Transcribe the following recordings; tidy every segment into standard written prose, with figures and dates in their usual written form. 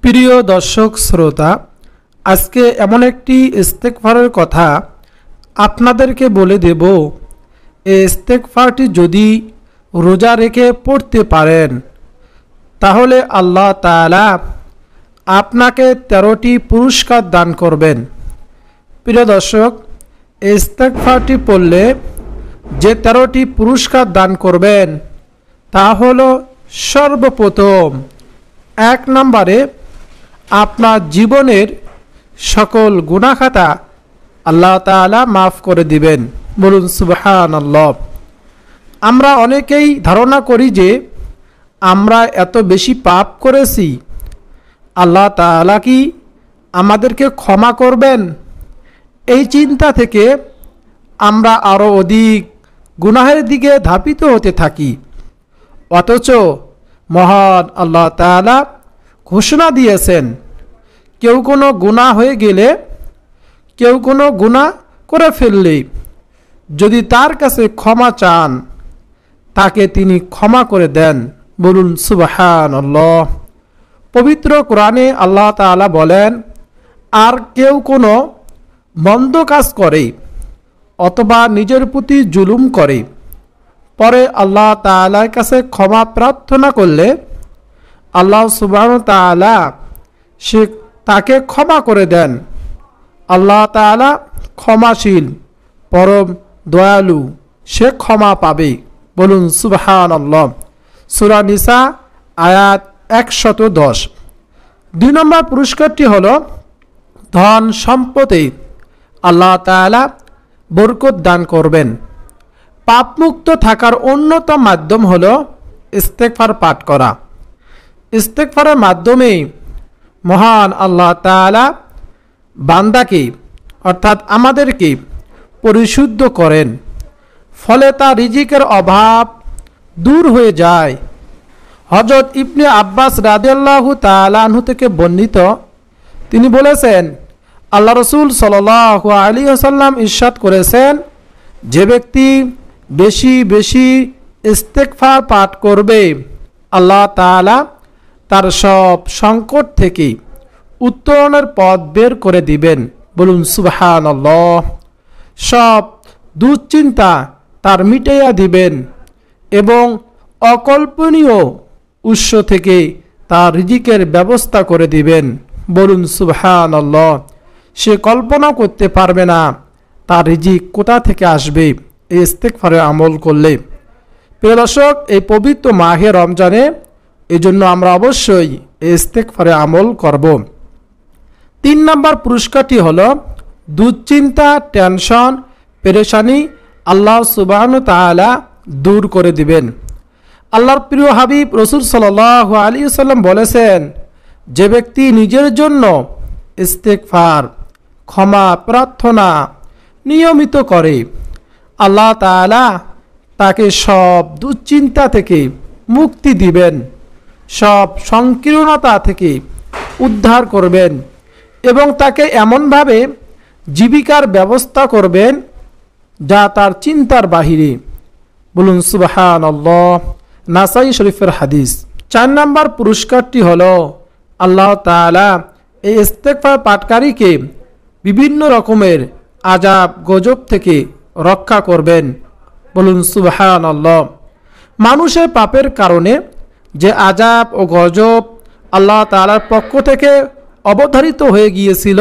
প্রিয় দর্শক শ্রোতা, আজকে এমন একটি ইস্তেগফারের কথা আপনাদেরকে বলে দেব। এই ইস্তেগফারটি যদি রোজা রেখে পড়তে পারেন তাহলে আল্লাহ তাআলা আপনাকে 13টি পুরস্কার দান করবেন। প্রিয় দর্শক, এই ইস্তেগফারটি পড়লে যে 13টি পুরস্কার দান করবেন তা হলো, সর্বপ্রথম 1 নম্বরে আপনার জীবনের সকল গুনাহ খাতা আল্লাহ তাআলা মাফ করে দিবেন। বলুন সুবহানাল্লাহ। আমরা অনেকেই ধারণা করি যে আমরা এত বেশি পাপ করেছি, আল্লাহ তাআলা কি আমাদেরকে ক্ষমা করবেন? এই চিন্তা থেকে আমরা আরও অধিক গুনাহের দিকে ধাবিত হতে থাকি। অথচ মহান আল্লাহ তাআলা ঘোষণা দিয়েছেন, কেউ কোনো গুনাহ হয়ে গেলে, কেউ কোনো গুনাহ করে ফেললে যদি তার কাছে ক্ষমা চান তাকে তিনি ক্ষমা করে দেন। বলুন সুবহানাল্লাহ। পবিত্র কোরআনে আল্লাহ তাআলা বলেন, আর কেউ কোনো মন্দ কাজ করে অথবা নিজের প্রতি জুলুম করে পরে আল্লাহ তাআলার কাছে ক্ষমা প্রার্থনা করলে আল্লাহ সুবহানাহু ওয়া তাআলা সে তাকে ক্ষমা করে দেন। আল্লাহ তাআলা ক্ষমাশীল, পরম দয়ালু, সে ক্ষমা পাবে। বলুন সুবহানাল্লাহ। সূরা নিসা আয়াত 110। 2 নম্বর পুরস্কারটি হলো, ধন সম্পদে আল্লাহ তাআলা বরকত দান করবেন। পাপমুক্ত থাকার অন্যতম মাধ্যম হলো ইস্তেগফার পাঠ করা। ইস্তেগফারের মাধ্যমে মহান আল্লাহ তাআলা বান্দাকে অর্থাৎ আমাদেরকে পরিশুদ্ধ করেন, ফলে তার রিজিকের অভাব দূর হয়ে যায়। হযরত ইবনে আব্বাস রাদিয়াল্লাহু তাআলা আনহু থেকে বর্ণিত, তিনি বলেছেন, আল্লাহ রাসূল সাল্লাল্লাহু আলাইহি ওয়াসাল্লাম ইরশাদ করেছেন, যে ব্যক্তি বেশি বেশি ইস্তেগফার পাঠ করবে আল্লাহ তাআলা তার সব সংকট থেকে উত্তরণের পথ বের করে দিবেন। বলুন সুবহানাল্লাহ। সব দুশ্চিন্তা তার মিটাইয়া দিবেন এবং অকল্পনীয় উৎস থেকে তার রিজিকের ব্যবস্থা করে দিবেন। বলুন সুবহানাল্লাহ। সে কল্পনা করতে পারবে না তার রিজিক কোথা থেকে আসবে এই ইস্তেগফারে আমল করলে। প্রিয় দর্শক, এই পবিত্র মাহে রমজানে এজন্য আমরা অবশ্যই এই ইস্তেগফারে আমল করব। 3 নম্বর পুরস্কারটি হলো, দুশ্চিন্তা, টেনশন, পেরেশানি আল্লাহ সুবহানাহু ওয়া তাআলা দূর করে দিবেন। আল্লাহর প্রিয় হাবিব রাসূল সাল্লাল্লাহু আলাইহি ওয়াসাল্লাম বলেছেন, যে ব্যক্তি নিজের জন্য ইস্তেগফার, ক্ষমা প্রার্থনা নিয়মিত করে আল্লাহ তাআলা তাকে সব দুশ্চিন্তা থেকে মুক্তি দিবেন, সব সংকীর্ণতা থেকে উদ্ধার করবেন এবং তাকে এমনভাবে জীবিকার ব্যবস্থা করবেন যা তার চিন্তার বাহিরে। বলুন সুবহানাল্লাহ। নাসাই শরীফের হাদিস। 4 নম্বর পুরস্কারটি হলো, আল্লাহ তাআলা এই ইস্তেগফার পাঠকারীকে বিভিন্ন রকমের আযাব গজব থেকে রক্ষা করবেন। বলুন সুবহানাল্লাহ। মানুষের পাপের কারণে যে আযাব ও গজব আল্লাহ তাআলার পক্ষ থেকে অবধারিত হয়ে গিয়েছিল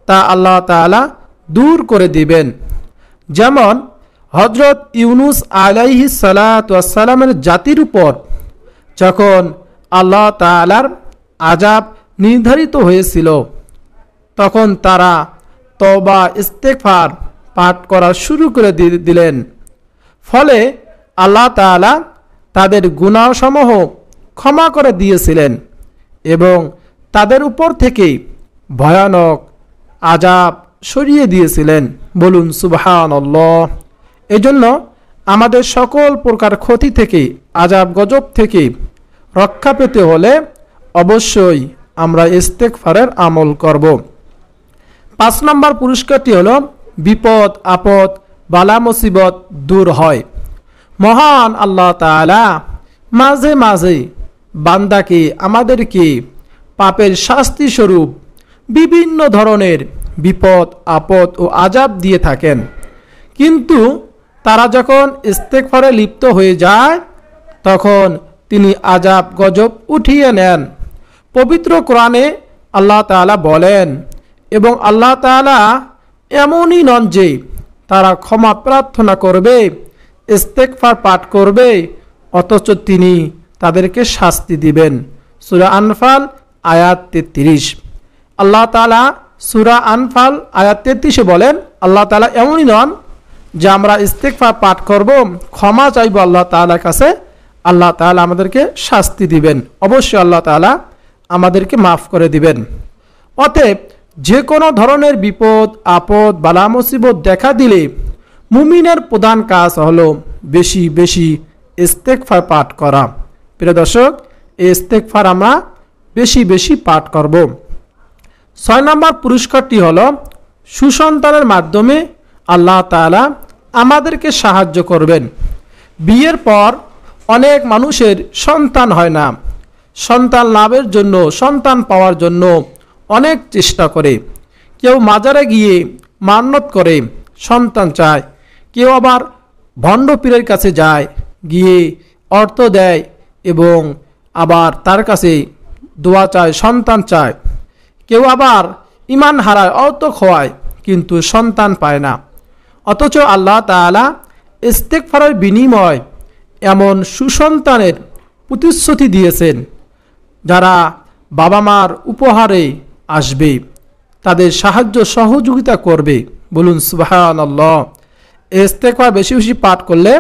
তা আল্লাহ তাআলা দূর করে দিবেন। যেমন হযরত ইউনুস আলাইহিস সালাতু ওয়াস সালামের জাতির উপর যখন আল্লাহ তাআলার আযাব নির্ধারিত হয়েছিল তখন তারা তওবা ইস্তেগফার পাঠ করা শুরু করে দিলেন, ফলে আল্লাহ তাআলা তাদের গুনাহসমূহ ক্ষমা করে দিয়েছিলেন এবং তাদের উপর থেকে ভয়ানক আযাব সরিয়ে দিয়েছিলেন। বলুন সুবহানাল্লাহ। এজন্য আমাদের সকল প্রকার ক্ষতি থেকে, আযাব গজব থেকে রক্ষা পেতে হলে অবশ্যই আমরা ইস্তেগফারের আমল করব। 5 নম্বর পুরস্কারটি হলো, বিপদ আপদ বালা মুসিবত দূর হয়। মহান আল্লাহ তাআলা মাঝে মাঝে বান্দাকে, আমাদেরকে পাপের শাস্তি স্বরূপ বিভিন্ন ধরনের বিপদ আপদ ও আযাব দিয়ে থাকেন। কিন্তু তারা যখন ইস্তেগফারে লিপ্ত হয়ে যায় তখন তিনি আযাব গজব উঠিয়ে নেন। পবিত্র কোরআনে আল্লাহ তাআলা বলেন, এবং আল্লাহ তাআলা এমনই নন যে তারা ক্ষমা প্রার্থনা করবে, ইস্তেগফার পাঠ করবে, অথচ তিনি তাদেরকে শাস্তি দিবেন। সূরা আনফাল আয়াত 33। আল্লাহ তাআলা সূরা আনফাল আয়াত 33-এ বলেন, আল্লাহ তাআলা এমনই নন যে আমরা ইস্তেগফার পাঠ করব, ক্ষমা চাইব আল্লাহ তাআলার কাছে, আল্লাহ তাআলা আমাদেরকে শাস্তি দিবেন। অবশ্যই আল্লাহ তাআলা আমাদেরকে মাফ করে দিবেন। অতএব যে কোনো ধরনের বিপদ আপদ বালা মুসিবত দেখা দিলে মুমিনের প্রধান কাজ হলো বেশি বেশি ইস্তেগফার পাঠ করা। প্রিয় দর্শক, এই ইস্তেগফার আমরা বেশি বেশি পাঠ করব। 6 নম্বর পুরস্কারটি হলো সুসন্তানের মাধ্যমে আল্লাহ তাআলা আমাদেরকে সাহায্য করবেন। বিয়ের পর অনেক মানুষের সন্তান হয় না। সন্তান লাভের জন্য, সন্তান পাওয়ার জন্য অনেক চেষ্টা করে। কেউ মাজারে গিয়ে মান্নত করে সন্তান চায়, কেউ আবার ভণ্ড পীরের কাছে যায়, গিয়ে অর্থ দেয় এবং আবার তার কাছে দোয়া চায়, সন্তান চায়। কেউ আবার ঈমান হারায়, অর্থ খোয়ায়, কিন্তু সন্তান পায় না। অথচ আল্লাহ তাআলা ইস্তেগফারের বিনিময় এমন সুসন্তানের প্রতিশ্রুতি দিয়েছেন যারা বাবা মার উপহারে আসবে, তাদের সাহায্য সহযোগিতা করবে। বলুন সুবহানাল্লাহ। ইস্তেগফার বেশি বেশি পাঠ করলে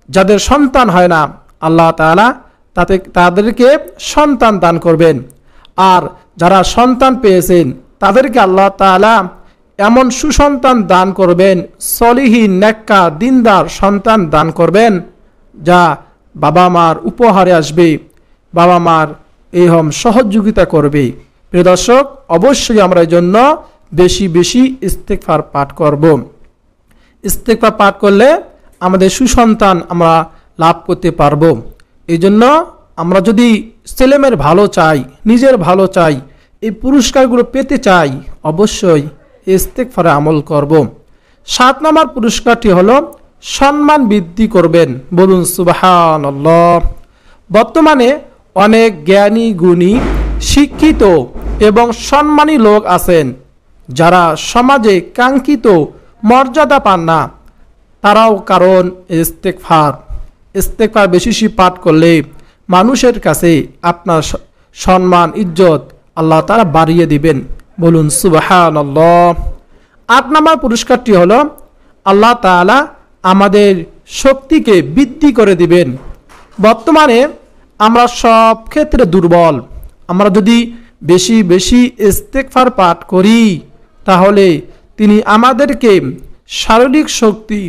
যাদের সন্তান হয় না, আল্লাহ তাআলা তাদেরকে সন্তান দান করবেন। আর যারা সন্তান পেয়েছেন তাদেরকে আল্লাহ তাআলা এমন সুসন্তান দান করবেন, সলিহিন নেককার দিনদার সন্তান দান করবেন যা বাবা মার উপহারে আসবে, বাবা মার সহযোগিতা করবে। প্রিয় দর্শক, অবশ্যই আমরা এই জন্য বেশি বেশি ইস্তেগফার পাঠ করব। ইস্তেগফার পাঠ করলে আমাদের সুসন্তান আমরা লাভ করতে পারব। এই জন্য আমরা যদি ছেলেমেয়ের ভালো চাই, নিজের ভালো চাই, এই পুরস্কারগুলো পেতে চাই, অবশ্যই ইস্তেগফারে আমল করব। 7 নম্বর পুরস্কারটি হলো সম্মান বৃদ্ধি করবেন। বলুন সুবহানাল্লাহ। বর্তমানে অনেক জ্ঞানী গুণী শিক্ষিত এবং সম্মানী লোক আছেন যারা সমাজে কাঙ্ক্ষিত মর্যাদা পান না। তারাও কারণ ইস্তেগফার বেশি বেশি পাঠ করলে মানুষের কাছে আপনার সম্মান ইজ্জত আল্লাহ তাআলা বাড়িয়ে দিবেন। বলুন সুবহানাল্লাহ। 8 নম্বর পুরস্কারটি হলো আল্লাহ তাআলা আমাদের শক্তিকে বৃদ্ধি করে দিবেন। বর্তমানে আমরা সব ক্ষেত্রে দুর্বল। আমরা যদি বেশি বেশি ইস্তেগফার পাঠ করি তাহলে তিনি আমাদেরকে শারীরিক শক্তি,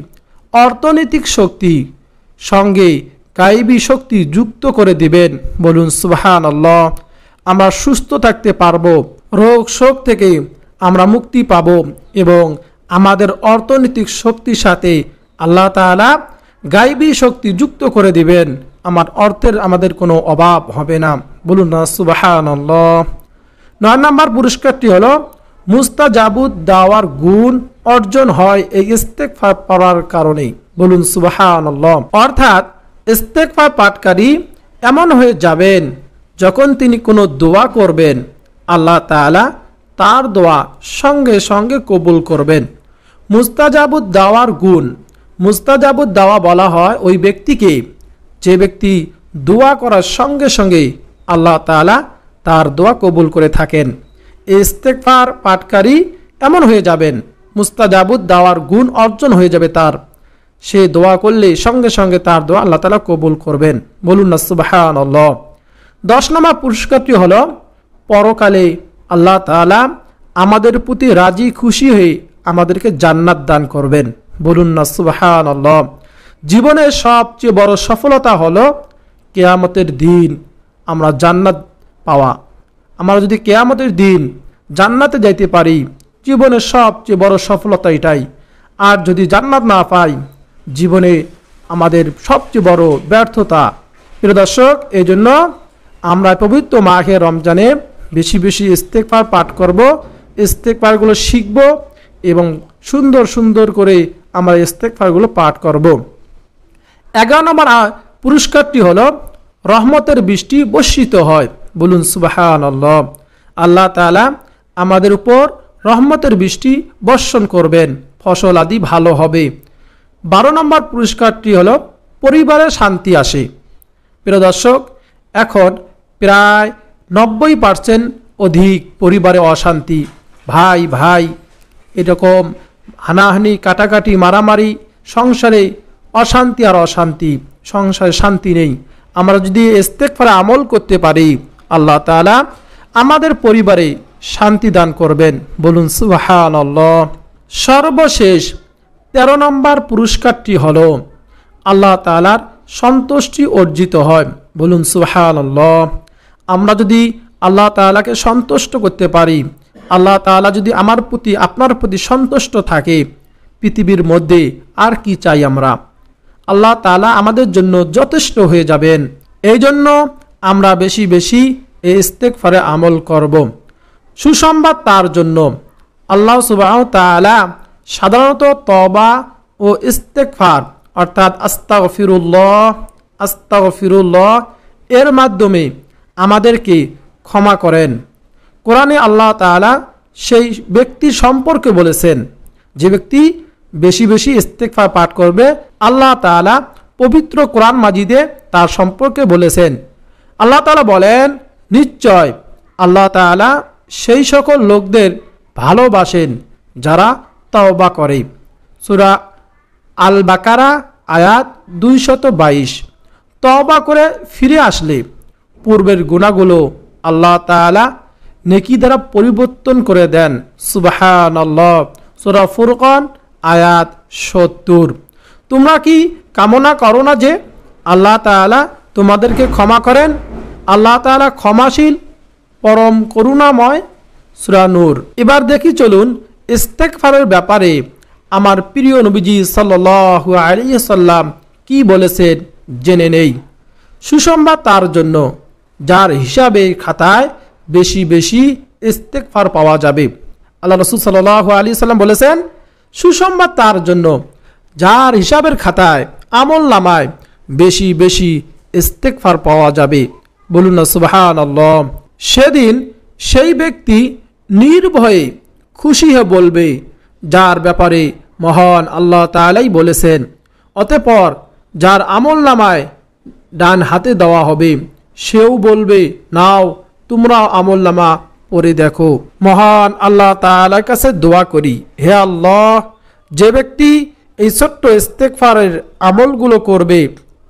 অর্থনৈতিক শক্তি সঙ্গে গায়বী শক্তি যুক্ত করে দিবেন। বলুন সুবহানাল্লাহ। আমরা সুস্থ থাকতে পারবো, রোগ শোক থেকে আমরা মুক্তি পাব এবং আমাদের অর্থনৈতিক শক্তির সাথে আল্লাহ তাআলা গায়বী শক্তি যুক্ত করে দিবেন। আমাদের কোনো অভাব হবে না। বলুন না সুবহানাল্লাহ। 9 নম্বর পুরস্কারটি হলো মুস্তাজাবুদ দাওয়ার গুণ অর্জন হয় এই ইস্তেগফার পড়ার কারণে। বলুন সুবহানাল্লাহ। অর্থাৎ ইস্তেগফার পাঠকারী এমন হয়ে যাবেন যখন তিনি কোনো দোয়া করবেন আল্লাহ তাআলা তার দোয়া সঙ্গে সঙ্গে কবুল করবেন। মুস্তাজাবুদ দাওয়ার গুণ, মুস্তাজাবুদ দাওয়া বলা হয় ওই ব্যক্তিকে যে ব্যক্তি দোয়া করার সঙ্গে সঙ্গে আল্লাহ তাআলা তার দোয়া কবুল করে থাকেন। ইস্তেগফার পাঠকারী এমন হয়ে যাবেন, মুস্তাজাবুদ দাওয়ার গুণ অর্জন হয়ে যাবে তার। সে দোয়া করলে সঙ্গে সঙ্গে তার দোয়া আল্লাহ তাআলা কবুল করবেন। বলুন না সুবহানাল্লাহ। 10 নম্বর পুরস্কারটি হলো পরকালে আল্লাহ তাআলা আমাদের প্রতি রাজি খুশি হয়ে আমাদেরকে জান্নাত দান করবেন। বলুন না সুবহানাল্লাহ। জীবনের সবচেয়ে বড় সফলতা হলো কিয়ামতের দিন আমরা জান্নাত পাওয়া। আমরা যদি কিয়ামতের দিন জান্নাতে যাইতে পারি, জীবনের সবচেয়ে বড় সফলতা এটাই। আর যদি জান্নাত না পাই, জীবনে আমাদের সবচেয়ে বড় ব্যর্থতা। প্রিয় দর্শক, এই জন্য আমরা পবিত্র মাহে রমজানে বেশি বেশি ইস্তেগফার পাঠ করব, ইস্তেগফারগুলো শিখব এবং সুন্দর সুন্দর করে আমরা ইস্তেগফারগুলো পাঠ করব। 11 নম্বর পুরস্কারটি হলো রহমতের বৃষ্টি বর্ষিত হয়। বলুন সুবহানাল্লাহ। আল্লাহ তাআলা আমাদের উপর রহমতের বৃষ্টি বর্ষণ করবেন, ফসল আদি ভালো হবে। 12 নম্বর পুরস্কারটি হলো পরিবারে শান্তি আসে। প্রিয় দর্শক, এখন প্রায় 90% অধিক পরিবারে অশান্তি, ভাই ভাই এরকম হানাহানি, কাটাকাটি, মারামারি, সংসারে অশান্তি আর অশান্তি, সংসারে শান্তি নেই। আমরা যদি ইস্তেগফারে আমল করতে পারি, আল্লাহ তাআলা আমাদের পরিবারে শান্তি দান করবেন। বলুন সুবহানাল্লাহ। সর্বশেষ 13 নম্বর পুরস্কারটি হলো আল্লাহ তাআলার সন্তুষ্টি অর্জিত হয়। বলুন সুবহানাল্লাহ। আমরা যদি আল্লাহ তাআলাকে সন্তুষ্ট করতে পারি, আল্লাহ তাআলা যদি আমার প্রতি, আপনার প্রতি সন্তুষ্ট থাকে, পৃথিবীর মধ্যে আর কি চাই আমরা? আল্লাহ তাআলা আমাদের জন্য যথেষ্ট হয়ে যাবেন। এই জন্য আমরা বেশি বেশি এই ইস্তেগফারে আমল করব। সুসংবাদ তার জন্য, আল্লাহ সুবহানাহু ওয়া তাআলা সাধারণত তওবা ও ইস্তেগফার অর্থাৎ আস্তাগফিরুল্লাহ আস্তাগফিরুল্লাহ এর মাধ্যমে আমাদেরকে ক্ষমা করেন। কোরআনে আল্লাহ তাআলা সেই ব্যক্তি সম্পর্কে বলেছেন, যে ব্যক্তি বেশি বেশি ইস্তেগফার পাঠ করবে, আল্লাহ তাআলা পবিত্র কোরআন মাজিদে তার সম্পর্কে বলেছেন। আল্লাহ তাআলা বলেন, নিশ্চয় আল্লাহ তাআলা সেই সকল লোকদের ভালোবাসেন যারা তওবা করে। সূরা আল বাকারা আয়াত 222। তওবা করে ফিরে আসলে পূর্বের গুনাহগুলো আল্লাহ তাআলা নেকি দ্বারা পরিবর্তন করে দেন। সুবহানাল্লাহ। সূরা ফুরকান আয়াত 70। তোমরা কি কামনা করো না যে আল্লাহ তাআলা তোমাদেরকে ক্ষমা করেন? আল্লাহ তাআলা ক্ষমাশীল, পরম করুণাময়। সূরা নূর। এবার দেখি চলুন ইস্তেগফারের ব্যাপারে আমার প্রিয় নবীজি সাল্লাল্লাহু আলাইহি সাল্লাম কি বলেছেন জেনে নেই। সুসংবাদ তার জন্য যার হিসাবে খাতায় বেশি বেশি ইস্তেগফার পাওয়া যাবে। আল্লাহ রাসূল সাল্লাল্লাহু আলাইহি সাল্লাম বলেছেন, সুসংবাদ তার জন্য যার হিসাবের খাতায়, আমল নামায় বেশি বেশি ইস্তেগফার পাওয়া যাবে। বলুন না সুবহানাল্লাহ। সেদিন সেই ব্যক্তি নির্ভয়ে খুশি হয়ে বলবে, যার ব্যাপারে মহান আল্লাহ তাআলাই বলেছেন। অতঃপর যার আমল নামায় ডান হাতে দেওয়া হবে, সেও বলবে, নাও তোমরা আমল নামা পড়ে দেখো। মহান আল্লাহ তাআলার কাছে দোয়া করি, হে আল্লাহ, যে ব্যক্তি এই ছোট্ট ইস্তেগফারের আমলগুলো করবে,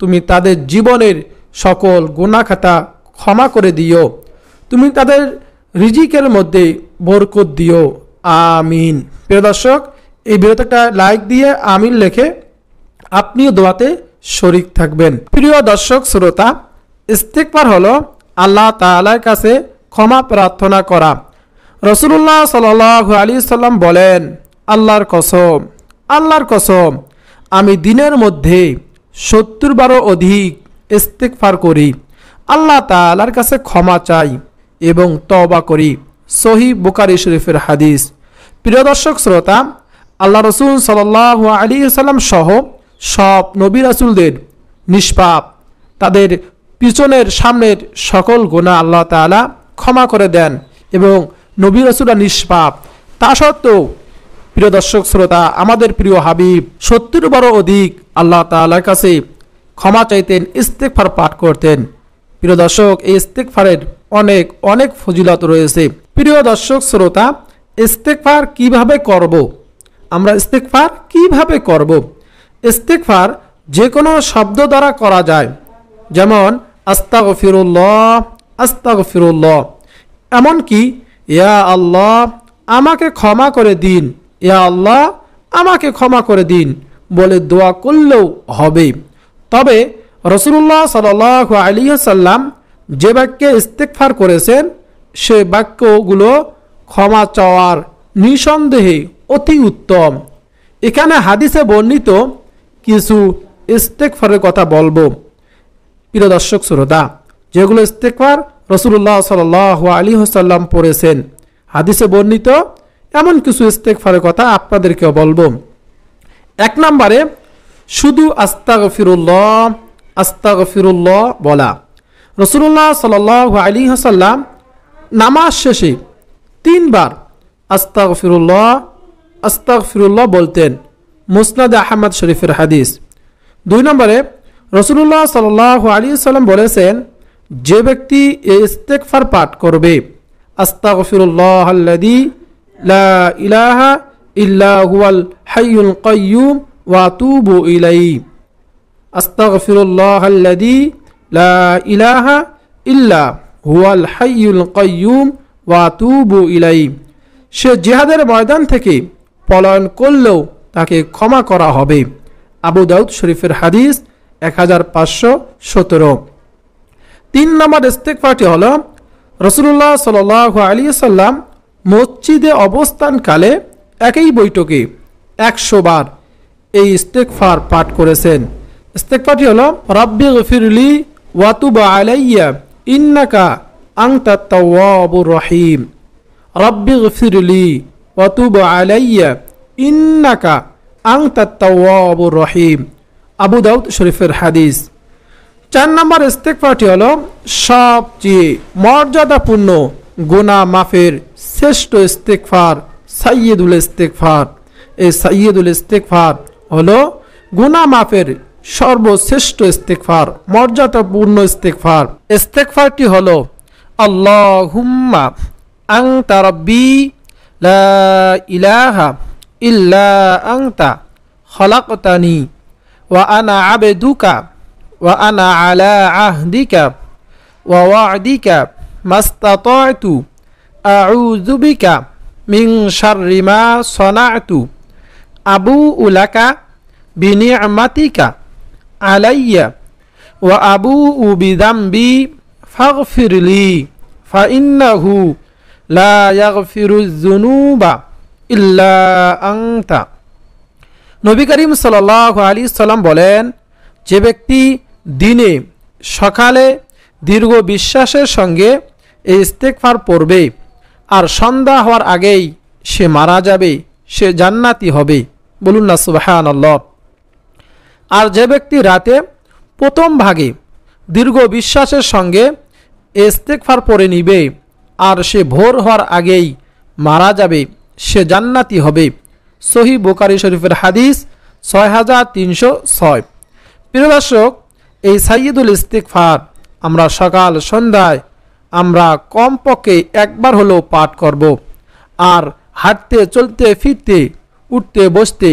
তুমি তাদের জীবনের সকল গুনাহ খাতা ক্ষমা করে দিও, তুমি তাদের রিজিকের মধ্যে বরকত দিও, আমিন। প্রিয় দর্শক, এই ভিডিওতে একটা লাইক দিয়ে আমিন লিখে আপনিও দোয়াতে শরীক থাকবেন। প্রিয় দর্শক শ্রোতা, ইস্তেগফার হলো আল্লাহ তাআলার কাছে ক্ষমা প্রার্থনা করা। রাসূলুল্লাহ সাল্লাল্লাহু আলাইহি সাল্লাম বলেন, আল্লাহর কসম, আল্লাহর কসম, আমি দিনের মধ্যে 70 বারও অধিক ইস্তেগফার করি, আল্লাহ তাআলার কাছে ক্ষমা চাই এবং তওবা করি। সহিহ বুখারী শরীফের হাদিস। প্রিয় দর্শক শ্রোতা, আল্লাহ রাসূল সাল্লাল্লাহু আলাইহি সাল্লাম সহ সব নবী রাসূলদের নিষ্পাপ, তাদের পিছনের সামনের সকল গুনাহ আল্লাহ তাআলা ক্ষমা করে দেন এবং নবী রাসূলরা নিষ্পাপ। তা সত্ত্বেও প্রিয় দর্শক শ্রোতা, আমাদের প্রিয় হাবিব 70 বারও অধিক আল্লাহ তাআলার কাছে ক্ষমা চাইতেন, ইস্তেগফার পাঠ করতেন। প্রিয় দর্শক, এই ইস্তেগফারের অনেক অনেক ফজিলত রয়েছে। প্রিয় দর্শক শ্রোতা, ইস্তেগফার কিভাবে করব? আমরা ইস্তেগফার কিভাবে করব? ইস্তেগফার যে কোনো শব্দ দ্বারা করা যায়, যেমন আস্তাগফিরুল্লাহ আস্তাগফিরুল্লাহ, এমনকি ইয়া আল্লাহ আমাকে ক্ষমা করে দিন, ইয়া আল্লাহ আমাকে ক্ষমা করে দিন বলে দোয়া করলেও হবে। তবে রাসূলুল্লাহ সাল্লাল্লাহু আলাইহি সাল্লাম যে বাক্যে ইস্তেগফার করেছেন, সে বাক্যগুলো ক্ষমা চাওয়ার নিঃসন্দেহে অতি উত্তম। এখানে হাদিসে বর্ণিত কিছু ইস্তেগফারের কথা বলবো। প্রিয় দর্শক শ্রোতা, যেগুলো ইস্তেগফার রাসূলুল্লাহ সাল্লাল্লাহু আলাইহি ওয়াসাল্লাম পড়েছেন। হাদিসে বর্ণিত এমন কিছু ইস্তেগফারের কথা আপনাদেরকে বলবো। এক নম্বরে শুধু আস্তাগফিরুল্লাহ আস্তাগফিরুল্লাহ বলা। রাসূলুল্লাহ সাল্লাল্লাহু আলাইহি ওয়াসাল্লাম নামাজ শেষে 3 বার আস্তাগফিরুল্লাহ আস্তাগফিরুল্লাহ বলতেন। মুসনাদ আহমদ শরীফের হাদিস। 2 নম্বরে রাসূলুল্লাহ সাল্লাল্লাহু আলাইহি ওয়াসাল্লাম বলেছেন, যে ব্যক্তি এই ইস্তেগফার পাঠ করবে, আস্তাগফিরুল্লাহাল্লাযী লা ইলাহা ইল্লা হুয়াল হাইয়ুল কাইয়্যুম ওয়া আতুবু ইলাইহি, আস্তাগফিরুল্লাহাল্লাযী লা ইলাহা ইল্লা হুয়াল হাইয়ুল কাইয়্যুম ওয়া আতুবু ইলাইহি, সে জিহাদের ময়দান থেকে পলায়ন করলেও তাকে ক্ষমা করা হবে। আবু দাউদ শরীফের হাদিস 1517। 3 নম্বর ইস্তেগফারটি হলো রাসূলুল্লাহ সাল্লাল্লাহু আলাইহি ওয়াসাল্লাম মসজিদে অবস্থানকালে একই বৈঠকে 100 বার এই ইস্তেগফার পাঠ করেছেন। ইস্তেগফারটি হলো রাব্বিগফিরলি ওয়া তুব আলাইয়া ইন্নাকা আনতাত তাওয়াবুর রহিম। রাব্বিগফিরলি ওয়া তুব আলাইয়া ইন্নাকা আনতাত তাওয়াবুর রহিম। আবু দাউদ শরীফের হাদিস। 4 নম্বর ইস্তেগফারটি হলো সবচেয়ে মর্যাদাপূর্ণ গুনাহ মাফের শ্রেষ্ঠ ইস্তেগফার, সাইয়্যিদুল ইস্তেগফার। এই সাইয়্যিদুল ইস্তেগফার হলো গুনাহ মাফের সর্বশ্রেষ্ঠ ইস্তেগফার, মর্যাদাপূর্ণ ইস্তেগফার। ইস্তেগফারটি হলো আল্লাহুম্মা আনতা রাব্বি লা ইলাহা ইল্লা আনতা খলাকতানি ওয়া আনা আবদুকা ওয়া আনা আলা আহদিকা ওয়া ওয়া'দিকা মাস্তাতা'তু আউযু বিকা মিন শাররি মা সানা'তু আবুউ লাকা বিনি'মাতিকা আলাইয়া ওয়া আবুউ বিযামবি ফাগফিরলি ফাইন্নাহু লা ইয়াগফিরুয যুনুবা ইল্লা আনতা। নবী করিম সাল্লাল্লাহু আলাইহি সাল্লাম বলেন, যে ব্যক্তি দিনে সকালে দীর্ঘ বিশ্বাসের সঙ্গে এই ইস্তেগফার পড়বে আর সন্ধ্যা হওয়ার আগেই সে মারা যাবে, সে জান্নাতি হবে। বলুন না সুবহানাল্লাহ। আর যে ব্যক্তি রাতে প্রথম ভাগে দীর্ঘ বিশ্বাসের সঙ্গে ইস্তেগফার পড়ে নিবে আর সে ভোর হওয়ার আগেই মারা যাবে, সে জান্নাতি হবে। সহিহ বুখারী শরীফের হাদিস 6306। প্রিয় দর্শক, এই সাইয়্যিদুল ইস্তেগফার আমরা সকাল সন্ধ্যায় আমরা কমপক্ষে একবার হলেও পাঠ করব। আর হাঁটতে চলতে ফিরতে উঠতে বসতে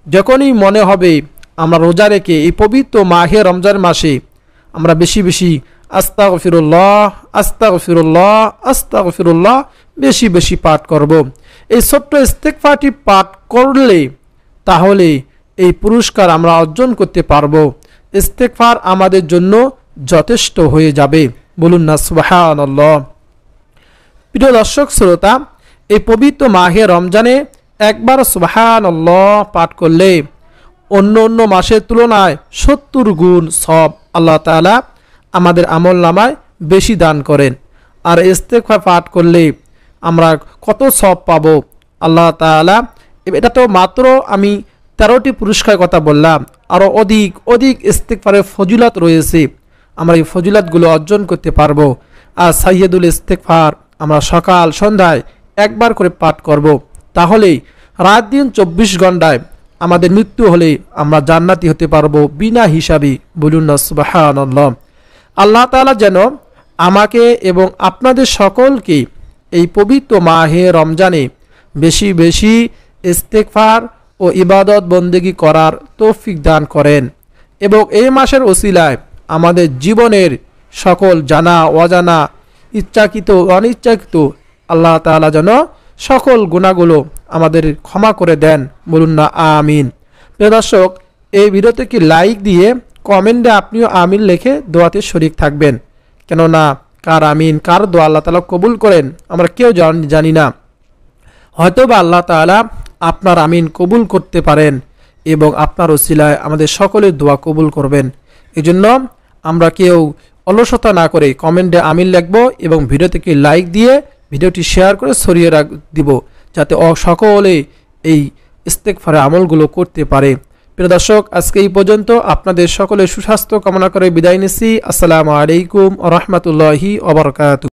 যখনই মনে হবে আমরা রোজা রেখে এই পবিত্র মাহে রমজান মাসে আমরা বেশি বেশি আস্তাগফিরুল্লাহ আস্তাগফিরুল্লাহ আস্তাগফিরুল্লাহ বেশি বেশি পাঠ করব। এই ছোট্ট ইস্তেগফারটি পাঠ করলে তাহলে এই পুরস্কার আমরা অর্জন করতে পারবো। ইস্তেগফার আমাদের জন্য যথেষ্ট হয়ে যাবে। বলুন না সুবহানাল্লাহ। প্রিয় দর্শক শ্রোতা, এই পবিত্র মাহে রমজানে একবার সুবহানাল্লাহ পাঠ করলে অন্য অন্য মাসের তুলনায় 70 গুণ সওয়াব আল্লাহ তাআলা আমাদের আমলনামায় বেশি দান করেন। আর ইস্তেগফার পাঠ করলে আমরা কত সওয়াব পাবো আল্লাহ তাআলা। এটা তো মাত্র আমি 13টি পুরস্কারের কথা বললাম, আরও অধিক অধিক ইস্তেগফারের ফজিলত রয়েছে, আমরা এই ফজিলতগুলো অর্জন করতে পারবো। আর সাইয়্যিদুল ইস্তেগফার আমরা সকাল সন্ধ্যায় একবার করে পাঠ করব। তাহলেই রাত দিন 24 ঘন্টায় আমাদের মৃত্যু হলে আমরা জান্নাতি হতে পারবো বিনা হিসাবে। বলুন না সুবহানাল্লাহ। আল্লাহ তাআলা যেন আমাকে এবং আপনাদের সকলকে এই পবিত্র মাহে রমজানে বেশি বেশি ইস্তেগফার ও ইবাদত বন্দেগী করার তৌফিক দান করেন এবং এই মাসের ওসিলায় আমাদের জীবনের সকল জানা অজানা ইচ্ছাকৃত অনিচ্ছাকৃত আল্লাহ তাআলা যেন সকল গুনাহগুলো আমাদের ক্ষমা করে দেন। বলুন না আমিন। প্রিয় দর্শক, এই ভিডিওতে কি লাইক দিয়ে কমেন্টে আপনিও আমিন লিখে দোয়াতে শরীক থাকবেন, কেননা কার আমিন কার দোয়া আল্লাহ তাআলা কবুল করেন আমরা কেউ জানি না। হয়তোবা আল্লাহ তাআলা আপনার আমিন কবুল করতে পারেন এবং আপনার ওসিলায় আমাদের সকলের দোয়া কবুল করবেন। এজন্য আমরা কেউ অলসতা না করে কমেন্টে আমিন লিখব এবং ভিডিওটিকে লাইক দিয়ে ভিডিওটি শেয়ার করে ছড়িয়ে দিব, যাতে সকলে এই ইস্তেগফারের আমলগুলো করতে পারে। প্রিয় দর্শক, আজকে এই পর্যন্ত। আপনাদের সকলের সুস্বাস্থ্য কামনা করে বিদায় নিচ্ছি। আসসালামু আলাইকুম ওয়া রাহমাতুল্লাহি ওয়া বারাকাতুহু।